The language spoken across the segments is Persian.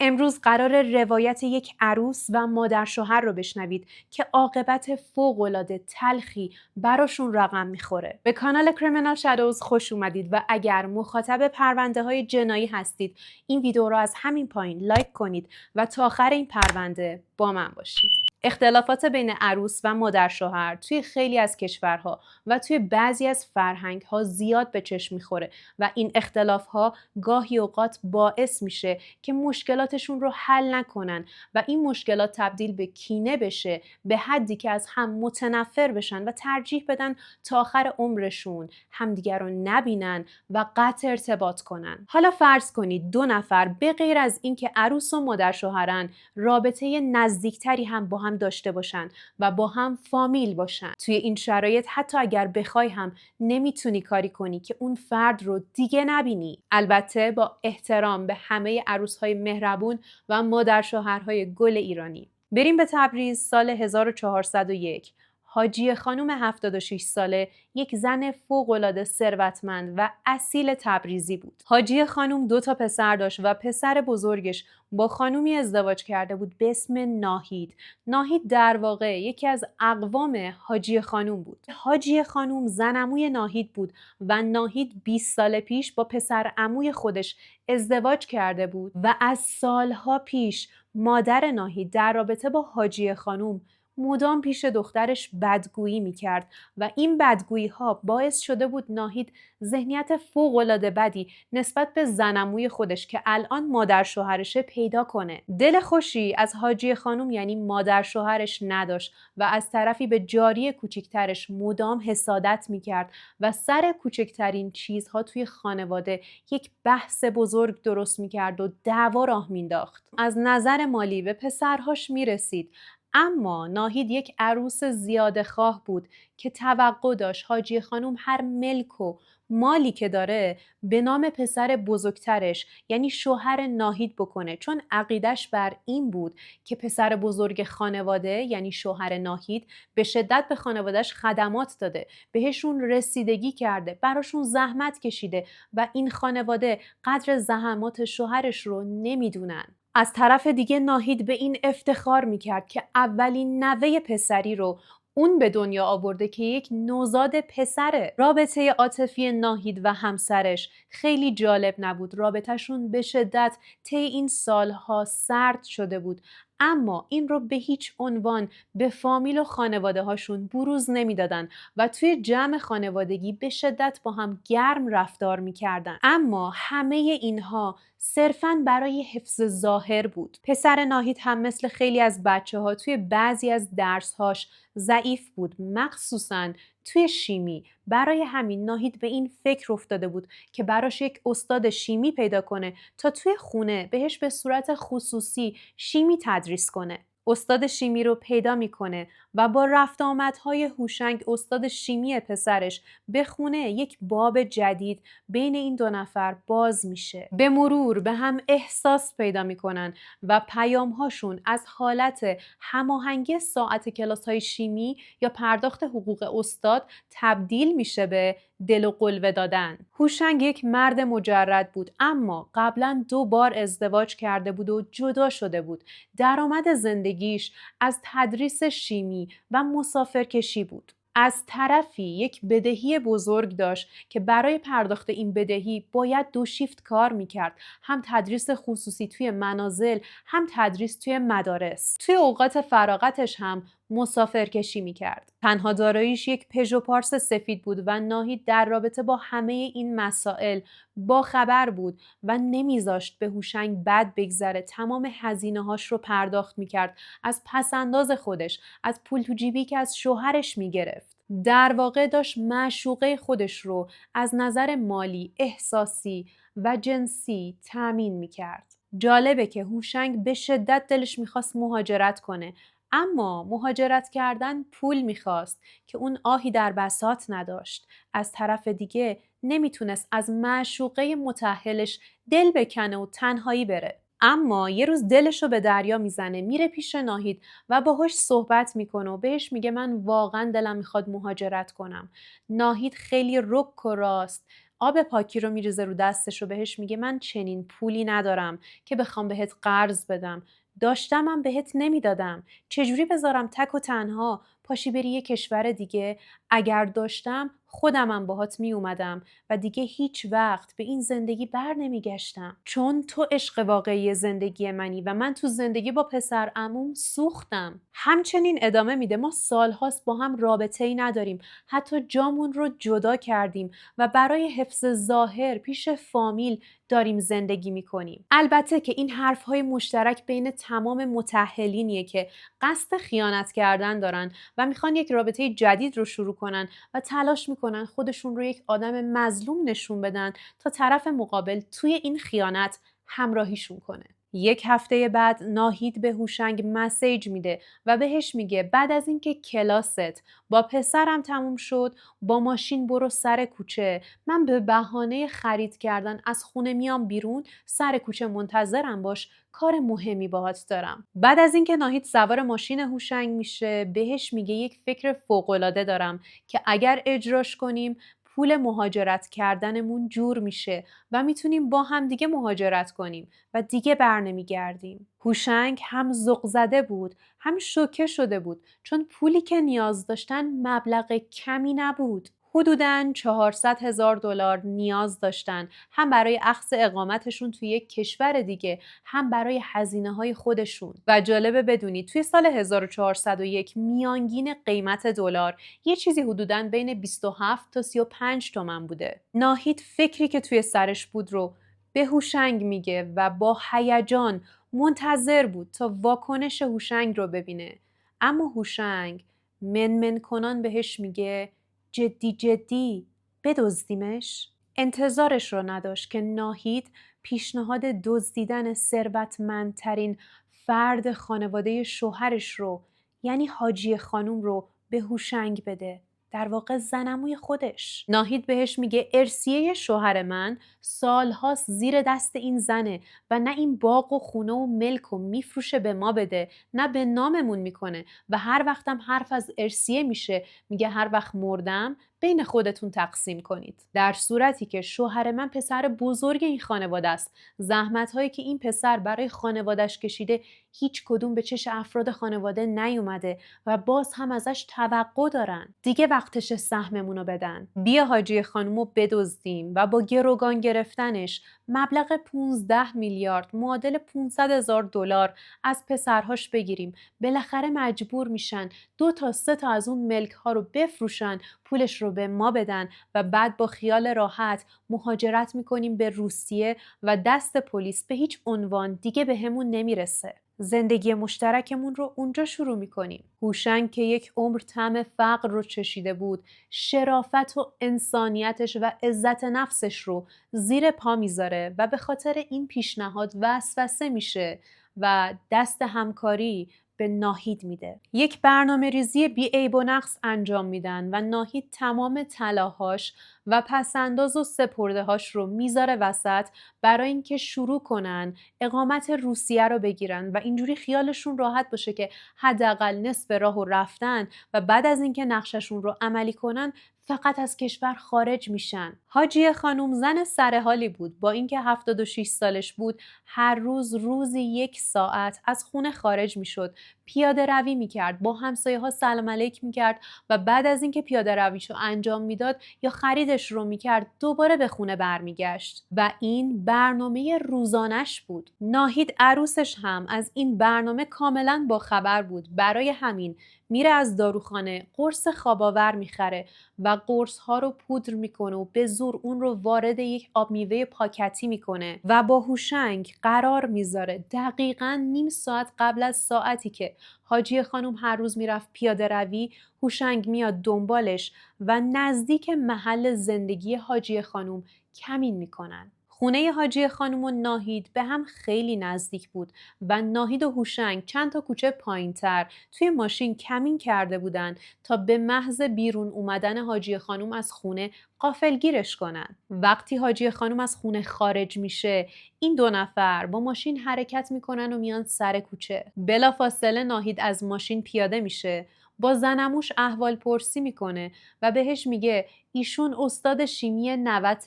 امروز قرار روایت یک عروس و مادر شوهر رو بشنوید که عاقبت فوق‌العاده تلخی براشون رقم میخوره. به کانال کریمینال شادوز خوش اومدید و اگر مخاطب پرونده‌های جنایی هستید این ویدیو رو از همین پایین لایک کنید و تا آخر این پرونده با من باشید. اختلافات بین عروس و مادر شوهر توی خیلی از کشورها و توی بعضی از فرهنگ‌ها زیاد به چشم میخوره و این اختلاف‌ها گاهی اوقات باعث میشه که مشکلاتشون رو حل نکنن و این مشکلات تبدیل به کینه بشه، به حدی که از هم متنفر بشن و ترجیح بدن تا آخر عمرشون همدیگر رو نبینن و قطع ارتباط کنن. حالا فرض کنید دو نفر به غیر از اینکه عروس و مادر شوهرن رابطه نزدیکتری هم با هم داشته باشن و با هم فامیل باشن. توی این شرایط حتی اگر بخوای هم نمیتونی کاری کنی که اون فرد رو دیگه نبینی. البته با احترام به همه عروس‌های مهربون و مادر شوهرهای گل ایرانی. بریم به تبریز سال 1401. حاجیه خانم 76 ساله یک زن فوق‌العاده ثروتمند و اصیل تبریزی بود. حاجیه خانم 2 پسر داشت و پسر بزرگش با خانومی ازدواج کرده بود به اسم ناهید. ناهید در واقع یکی از اقوام حاجیه خانم بود. حاجیه خانم زن عموی ناهید بود و ناهید 20 سال پیش با پسر عموی خودش ازدواج کرده بود و از سالها پیش مادر ناهید در رابطه با حاجیه خانم مدام پیش دخترش بدگویی میکرد و این بدگویی ها باعث شده بود ناهید ذهنیت فوق‌العاده بدی نسبت به زن عموی خودش که الان مادر شوهرشه پیدا کنه. دل خوشی از حاجیه خانم یعنی مادر شوهرش نداشت و از طرفی به جاری کوچکترش مدام حسادت میکرد و سر کوچکترین چیزها توی خانواده یک بحث بزرگ درست میکرد و دعوا راه مینداخت. از نظر مالی به پسرهاش میرسید، اما ناهید یک عروس زیاده خواه بود که توقع داشت حاجیه خانم هر ملک و مالی که داره به نام پسر بزرگترش یعنی شوهر ناهید بکنه، چون عقیدش بر این بود که پسر بزرگ خانواده یعنی شوهر ناهید به شدت به خانوادهش خدمات داده، بهشون رسیدگی کرده، براشون زحمت کشیده و این خانواده قدر زحمات شوهرش رو نمیدونن. از طرف دیگه ناهید به این افتخار میکرد که اولین نوه پسری رو اون به دنیا آورده که یک نوزاد پسره. رابطه عاطفی ناهید و همسرش خیلی جالب نبود. رابطهشون به شدت طی این سالها سرد شده بود، اما این رو به هیچ عنوان به فامیل و خانواده هاشون بروز نمیدادن و توی جمع خانوادگی به شدت با هم گرم رفتار میکردن. اما همه اینها صرفاً برای حفظ ظاهر بود. پسر ناهید هم مثل خیلی از بچه‌ها توی بعضی از درس‌هاش ضعیف بود، مخصوصاً توی شیمی. برای همین ناهید به این فکر افتاده بود که براش یک استاد شیمی پیدا کنه تا توی خونه بهش به صورت خصوصی شیمی تدریس کنه. استاد شیمی رو پیدا میکنه و با رفت آمدهای هوشنگ استاد شیمی پسرش به خونه یک باب جدید بین این دو نفر باز میشه. به مرور به هم احساس پیدا میکنن و پیامهاشون از حالت هماهنگی ساعت کلاس‌های شیمی یا پرداخت حقوق استاد تبدیل میشه به دل و قلوه دادن. هوشنگ یک مرد مجرد بود، اما قبلا 2 بار ازدواج کرده بود و جدا شده بود. درآمد زندگیش از تدریس شیمی و مسافرکشی بود. از طرفی یک بدهی بزرگ داشت که برای پرداخت این بدهی باید 2 شیفت کار میکرد، هم تدریس خصوصی توی منازل هم تدریس توی مدارس. توی اوقات فراغتش هم مسافرکشی میکرد. تنها داراییش یک پژو پارس سفید بود و ناهید در رابطه با همه این مسائل با خبر بود و نمیذاشت به هوشنگ بد بگذره. تمام هزینه‌هاش رو پرداخت میکرد، از پسنداز خودش، از پول تو جیبی که از شوهرش میگرفت. در واقع داشت معشوقه خودش رو از نظر مالی، احساسی و جنسی تأمین میکرد. جالبه که هوشنگ به شدت دلش میخواست مهاجرت کنه، اما مهاجرت کردن پول میخواست که اون آهی در بساط نداشت. از طرف دیگه نمیتونست از معشوقه متأهلش دل بکنه و تنهایی بره. اما یه روز دلشو به دریا میزنه، میره پیش ناهید و باهاش صحبت میکنه و بهش میگه من واقعا دلم میخواد مهاجرت کنم. ناهید خیلی رک و راست، آب پاکی رو میریزه رو دستش و بهش میگه من چنین پولی ندارم که بخوام بهت قرض بدم. داشتمم بهت نمیدادم. چجوری بذارم تک و تنها پاشی بری یه کشور دیگه؟ اگر داشتم خودمم باهات می اومدم و دیگه هیچ وقت به این زندگی بر نمیگشتم. چون تو عشق واقعی زندگی منی و من تو زندگی با پسر عموم سوختم. همچنین ادامه میده ما سالهاست با هم رابطه‌ای نداریم. حتی جامون رو جدا کردیم و برای حفظ ظاهر پیش فامیل داریم زندگی میکنیم. البته که این حرفهای مشترک بین تمام متأهلینیه که قصد خیانت کردن دارن و میخوان یک رابطه جدید رو شروع کنن و تلاش میکنن خودشون رو یک آدم مظلوم نشون بدن تا طرف مقابل توی این خیانت همراهیشون کنه. یک هفته بعد ناهید به هوشنگ مسیج میده و بهش میگه بعد از اینکه کلاست با پسرم تموم شد با ماشین برو سر کوچه، من به بهانه خرید کردن از خونه میام بیرون، سر کوچه منتظرم باش، کار مهمی باهات دارم. بعد از اینکه ناهید سوار ماشین هوشنگ میشه بهش میگه یک فکر فوق‌العاده دارم که اگر اجراش کنیم پول مهاجرت کردنمون جور میشه و میتونیم با هم دیگه مهاجرت کنیم و دیگه بر نمیگردیم. هوشنگ هم ذوق زده بود هم شوکه شده بود چون پولی که نیاز داشتن مبلغ کمی نبود. حدوداً $400,000 نیاز داشتن، هم برای اخذ اقامتشون توی یک کشور دیگه هم برای هزینه‌های خودشون. و جالبه بدونید توی سال 1401 میانگین قیمت دلار یه چیزی حدوداً بین 27 تا 35 تومن بوده. ناهید فکری که توی سرش بود رو به هوشنگ میگه و با هیجان منتظر بود تا واکنش هوشنگ رو ببینه. اما هوشنگ منمن کنان بهش میگه جدی بدزدیمش؟ انتظارش رو نداشت که ناهید پیشنهاد دزدیدن ثروتمندترین فرد خانواده شوهرش رو یعنی حاجی خانوم رو به هوشنگ بده. در واقع زنموی خودش. ناهید بهش میگه ارثیه شوهر من سالهاست زیر دست این زنه و نه این باغ و خونه و ملک و میفروشه به ما بده نه به ناممون میکنه و هر وقتم حرف از ارثیه میشه میگه هر وقت مردم بین خودتون تقسیم کنید. در صورتی که شوهر من پسر بزرگ این خانواده است. زحمت‌هایی که این پسر برای خانواده‌اش کشیده هیچ کدوم به چش افراد خانواده نیومده و باز هم ازش توقع دارن. دیگه وقتش سهممون رو بدن. بیا حاجی خانومو بدزدیم و با گروگان گرفتنش مبلغ 15 میلیارد معادل $500,000 از پسرهاش بگیریم. بالاخره مجبور میشن 2 تا 3 تا از اون ملک ها رو بفروشن، پولش رو به ما بدن و بعد با خیال راحت مهاجرت میکنیم به روسیه و دست پلیس به هیچ عنوان دیگه به همون نمیرسه. زندگی مشترکمون رو اونجا شروع میکنیم. هوشنگ که یک عمر طعم فقر رو چشیده بود، شرافت و انسانیتش و عزت نفسش رو زیر پا میذاره و به خاطر این پیشنهاد وسوسه میشه و دست همکاری به ناهید میده. یک برنامه ریزی بی عیب و نقص انجام میدن و ناهید تمام طلاهاش و پسنداز و سپرده‌هاش رو میذاره وسط برای اینکه شروع کنن اقامت روسیه رو بگیرن و اینجوری خیالشون راحت باشه که حداقل نصف راهو رفتن و بعد از اینکه نقششون رو عملی کنن فقط از کشور خارج میشن. حاجی خانوم زن سرحالی بود. با اینکه 76 سالش بود هر روز روزی 1 ساعت از خونه خارج میشد. پیاده روی میکرد، با همسایه ها سلام علیک میکرد و بعد از اینکه پیاده رویشو انجام میداد یا خریدش رو میکرد دوباره به خونه برمیگشت و این برنامه روزانش بود. ناهید عروسش هم از این برنامه کاملا باخبر بود. برای همین میره از داروخانه قرص خواب‌آور میخره و قرص ها رو پودر میکنه و به زور اون رو وارد یک آب میوه پاکتی میکنه و با هوشنگ قرار میذاره دقیقاً نیم ساعت قبل از ساعتی که حاجی خانوم هر روز میرفت پیاده روی، هوشنگ میاد دنبالش و نزدیک محل زندگی حاجی خانوم کمین میکنن. خونه حاجی خانوم و ناهید به هم خیلی نزدیک بود و ناهید و هوشنگ چند تا کوچه پایین‌تر توی ماشین کمین کرده بودن تا به محض بیرون اومدن حاجی خانوم از خونه غافلگیرش کنن. وقتی حاجی خانوم از خونه خارج میشه این 2 نفر با ماشین حرکت میکنن و میان سر کوچه. بلافاصله ناهید از ماشین پیاده میشه، با زنموش احوال پرسی میکنه و بهش میگه ایشون استاد شیمی 90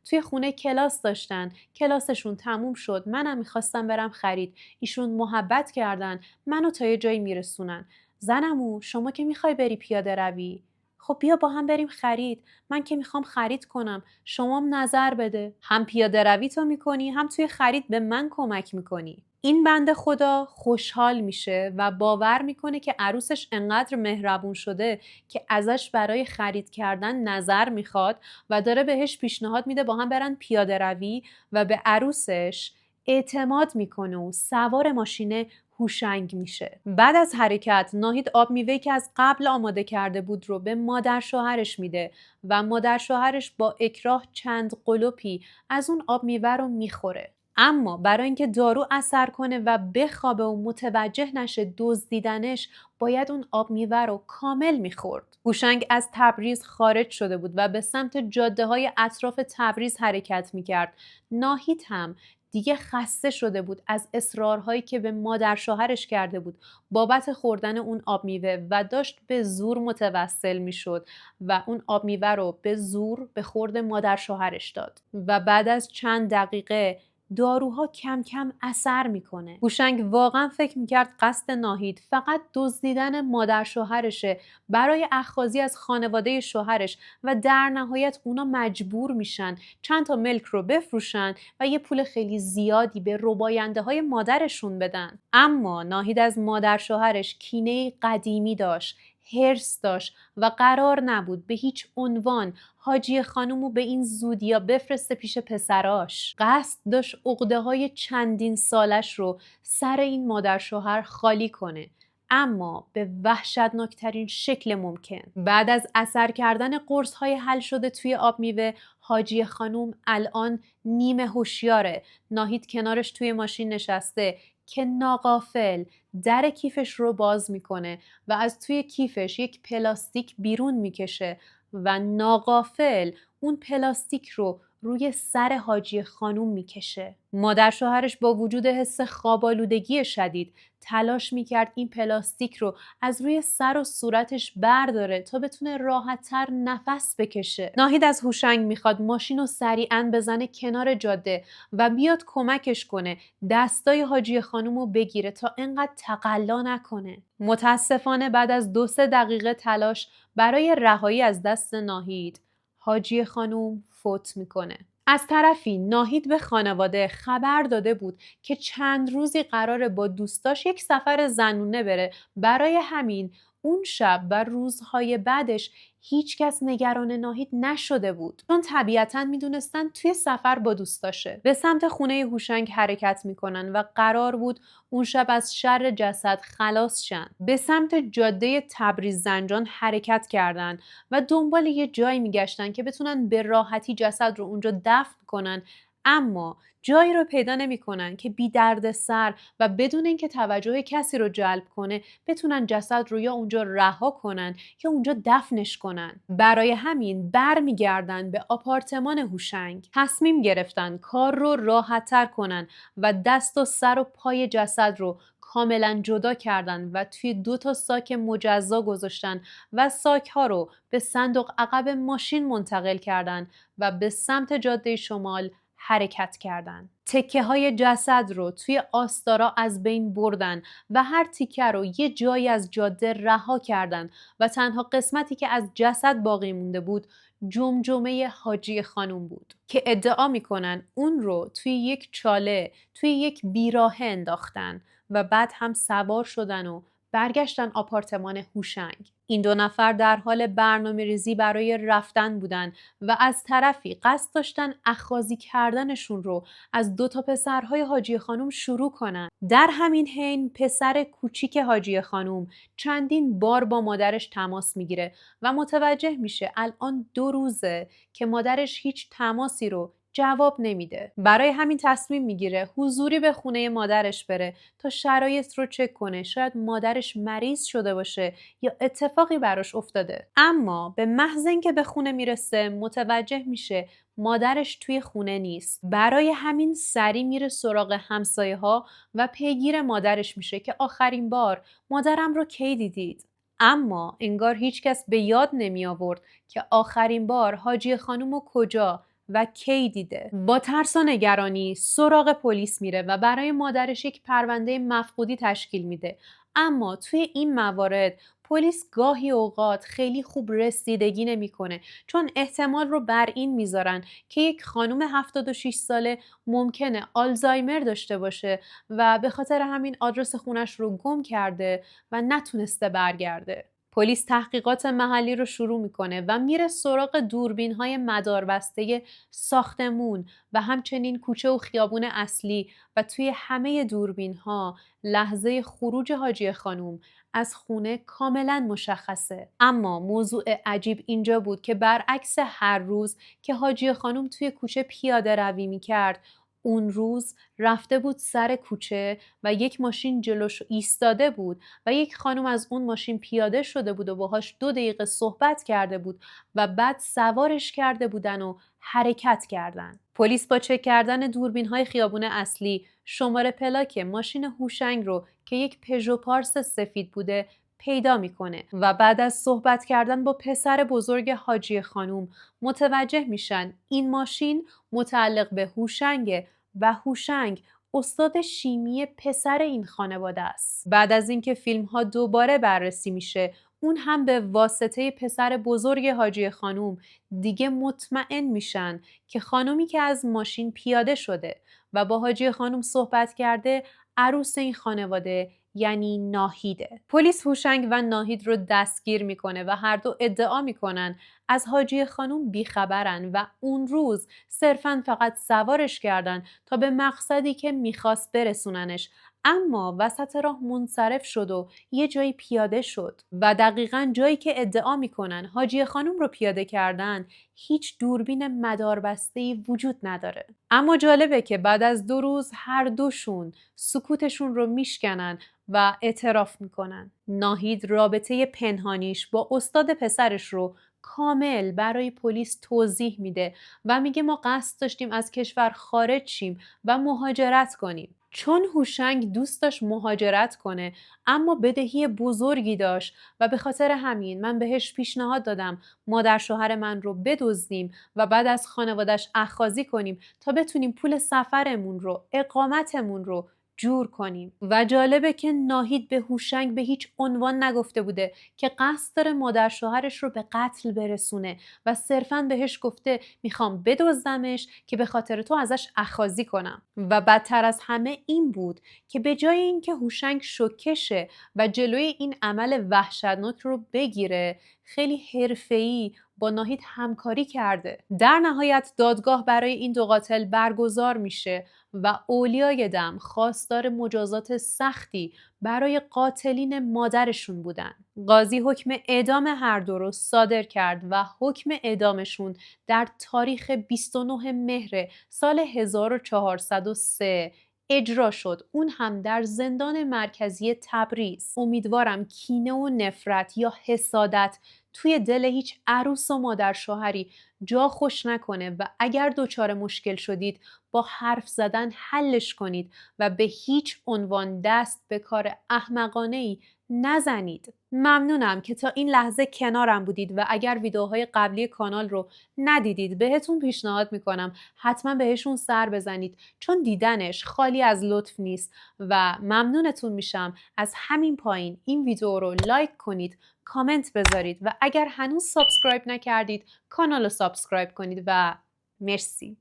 توی خونه کلاس داشتن، کلاسشون تموم شد، منم میخواستم برم خرید، ایشون محبت کردن، منو تا یه جایی میرسونن. زنمو شما که میخوای بری پیاده روی، خب بیا با هم بریم خرید، من که میخوام خرید کنم، شمام نظر بده. هم پیاده روی تو میکنی، هم توی خرید به من کمک میکنی. این بنده خدا خوشحال میشه و باور میکنه که عروسش انقدر مهربون شده که ازش برای خرید کردن نظر میخواد و داره بهش پیشنهاد میده با هم برن پیاده روی و به عروسش اعتماد میکنه و سوار ماشین هوشنگ میشه. بعد از حرکت ناهید آب میوه‌ای که از قبل آماده کرده بود رو به مادر شوهرش میده و مادر شوهرش با اکراه چند قلپی از اون آب میوه رو میخوره. اما برای اینکه دارو اثر کنه و بخوابه و متوجه نشه دزدیدنش، باید اون آب میوه رو کامل میخورد. هوشنگ از تبریز خارج شده بود و به سمت جاده های اطراف تبریز حرکت میکرد. ناهید هم دیگه خسته شده بود از اصرارهایی که به مادر شوهرش کرده بود بابت خوردن اون آب میوه و داشت به زور متوسل میشد و اون آب میوه رو به زور به خورد مادر شوهرش داد و بعد از چند دقیقه داروها کم کم اثر میکنه. هوشنگ واقعا فکر میکرد قصد ناهید فقط دزدیدن مادر شوهرشه برای اخاذی از خانواده شوهرش و در نهایت اونا مجبور میشن چند تا ملک رو بفروشن و یه پول خیلی زیادی به رباینده های مادرشون بدن. اما ناهید از مادر شوهرش کینه قدیمی داشت، حرص داشت و قرار نبود به هیچ عنوان حاجی خانومو به این زودیا بفرسته پیش پسراش. قصد داشت عقده‌های چندین سالش رو سر این مادر شوهر خالی کنه، اما به وحشتناکترین شکل ممکن. بعد از اثر کردن قرص‌های حل شده توی آب میوه، حاجی خانوم الان نیمه هوشیاره. ناهید کنارش توی ماشین نشسته که ناغافل در کیفش رو باز میکنه و از توی کیفش یک پلاستیک بیرون میکشه و ناغافل اون پلاستیک رو روی سر حاجی خانوم میکشه. مادر شوهرش با وجود حس خواب‌آلودگی شدید تلاش میکرد این پلاستیک رو از روی سر و صورتش برداره تا بتونه راحت‌تر نفس بکشه. ناهید از هوشنگ میخواد ماشین رو سریعاً بزنه کنار جاده و بیاد کمکش کنه دستای حاجی خانوم رو بگیره تا انقدر تقلا نکنه. متاسفانه بعد از 2-3 دقیقه تلاش برای رهایی از دست ناهید، حاجی خانوم فوت میکنه. از طرفی ناهید به خانواده خبر داده بود که چند روزی قراره با دوستاش یک سفر زنونه بره. برای همین اون شب و روزهای بعدش هیچ کس نگران ناهید نشده بود، چون طبیعتاً میدونستن توی سفر با دوستاشه. به سمت خونه هوشنگ حرکت میکنن و قرار بود اون شب از شر جسد خلاص شن. به سمت جاده تبریز زنجان حرکت کردن و دنبال یه جایی میگشتن که بتونن به راحتی جسد رو اونجا دفن کنن، اما جایی رو پیدا نمی‌کنن که بی درد سر و بدون اینکه توجه کسی رو جلب کنه بتونن جسد رو یا اونجا رها کنن یا اونجا دفنش کنن. برای همین برمیگردن به آپارتمان هوشنگ. تصمیم گرفتن کار رو راحت‌تر کنن و دست و سر و پای جسد رو کاملا جدا کردن و توی 2 تا ساک مجزا گذاشتن و ساک‌ها رو به صندوق عقب ماشین منتقل کردن و به سمت جاده شمال حرکت کردن. تکه های جسد رو توی آستارا از بین بردن و هر تیکه رو یه جایی از جاده رها کردن و تنها قسمتی که از جسد باقی مونده بود جمجمه حاجی خانوم بود که ادعا میکنن اون رو توی یک چاله توی یک بیراهه انداختن و بعد هم سوار شدن و برگشتن آپارتمان هوشنگ. این 2 نفر در حال برنامه‌ریزی برای رفتن بودن و از طرفی قصد داشتن اخاذی کردنشون رو از 2 تا پسرهای حاجی خانوم شروع کنن. در همین حین پسر کوچیک حاجی خانوم چندین بار با مادرش تماس میگیره و متوجه میشه الان 2 روزه که مادرش هیچ تماسی رو جواب نمیده. برای همین تصمیم میگیره حضوری به خونه مادرش بره تا شرایط رو چک کنه، شاید مادرش مریض شده باشه یا اتفاقی براش افتاده. اما به محض اینکه به خونه میرسه متوجه میشه مادرش توی خونه نیست. برای همین سری میره سراغ همسایه ها و پیگیر مادرش میشه که آخرین بار مادرم رو کی دیدید؟ اما انگار هیچکس به یاد نمی آورد که آخرین بار حاجی خانم رو کجا و کی دیده. با ترس و نگرانی سراغ پلیس میره و برای مادرش یک پرونده مفقودی تشکیل میده. اما توی این موارد پلیس گاهی اوقات خیلی خوب رسیدگی نمیکنه، چون احتمال رو بر این میذارن که یک خانم 76 ساله ممکنه آلزایمر داشته باشه و به خاطر همین آدرس خونش رو گم کرده و نتونسته برگرده. پلیس تحقیقات محلی رو شروع میکنه و میره سراغ دوربین‌های مداربسته ساختمون و همچنین کوچه و خیابون اصلی و توی همه دوربین‌ها لحظه خروج حاجی خانم از خونه کاملا مشخصه. اما موضوع عجیب اینجا بود که برعکس هر روز که حاجی خانم توی کوچه پیاده روی میکرد، اون روز رفته بود سر کوچه و یک ماشین جلوش ایستاده بود و یک خانم از اون ماشین پیاده شده بود و باهاش 2 دقیقه صحبت کرده بود و بعد سوارش کرده بودن و حرکت کردن. پلیس با چک کردن دوربین‌های خیابون اصلی شماره پلاک ماشین هوشنگ رو که یک پژو پارس سفید بوده پیدا میکنه و بعد از صحبت کردن با پسر بزرگ حاجی خانم متوجه میشن این ماشین متعلق به هوشنگه و هوشنگ استاد شیمی پسر این خانواده است. بعد از اینکه فیلم ها دوباره بررسی میشه، اون هم به واسطه پسر بزرگ حاجی خانم دیگه مطمئن میشن که خانومی که از ماشین پیاده شده و با حاجی خانم صحبت کرده عروس این خانواده یعنی ناهیده. پلیس هوشنگ و ناهید رو دستگیر میکنه و هر دو ادعا میکنن از حاجی خانم بیخبرن و اون روز صرفاً فقط سوارش کردن تا به مقصدی که میخواست برسوننش، اما وسط راه منصرف شد و یه جایی پیاده شد و دقیقاً جایی که ادعا میکنن حاجی خانم رو پیاده کردن هیچ دوربین مداربسته‌ای وجود نداره. اما جالبه که بعد از 2 روز هر دوشون سکوتشون رو میشکنن و اعتراف میکنن. ناهید رابطه پنهانیش با استاد پسرش رو کامل برای پلیس توضیح میده و میگه ما قصد داشتیم از کشور خارج شیم و مهاجرت کنیم. چون هوشنگ دوست داشت مهاجرت کنه اما بدهی بزرگی داشت و به خاطر همین من بهش پیشنهاد دادم مادر شوهر من رو بدزدیم و بعد از خانوادش اخاذی کنیم تا بتونیم پول سفرمون رو، اقامتمون رو جور کنیم. و جالبه که ناهید به هوشنگ به هیچ عنوان نگفته بوده که قصد داره مادر شوهرش رو به قتل برسونه و صرفاً بهش گفته میخوام بدزدمش که به خاطر تو ازش اخاذی کنم. و بدتر از همه این بود که به جای اینکه هوشنگ شوکه شه و جلوی این عمل وحشتناک رو بگیره، خیلی حرفه‌ای با ناهید همکاری کرده. در نهایت دادگاه برای این 2 قاتل برگزار میشه و اولیای دم خواستار مجازات سختی برای قاتلین مادرشون بودن. قاضی حکم اعدام هر دو رو صادر کرد و حکم اعدامشون در تاریخ 29 مهر سال 1403 اجرا شد، اون هم در زندان مرکزی تبریز. امیدوارم کینه و نفرت یا حسادت توی دل هیچ عروس و مادر شوهری جا خوش نکنه و اگر دچار مشکل شدید با حرف زدن حلش کنید و به هیچ عنوان دست به کار احمقانه‌ای نزنید. ممنونم که تا این لحظه کنارم بودید و اگر ویدیوهای قبلی کانال رو ندیدید بهتون پیشنهاد میکنم حتما بهشون سر بزنید، چون دیدنش خالی از لطف نیست و ممنونتون میشم از همین پایین این ویدیو رو لایک کنید، کامنت بذارید و اگر هنوز سابسکرایب نکردید کانال رو سابسکرایب کنید و مرسی.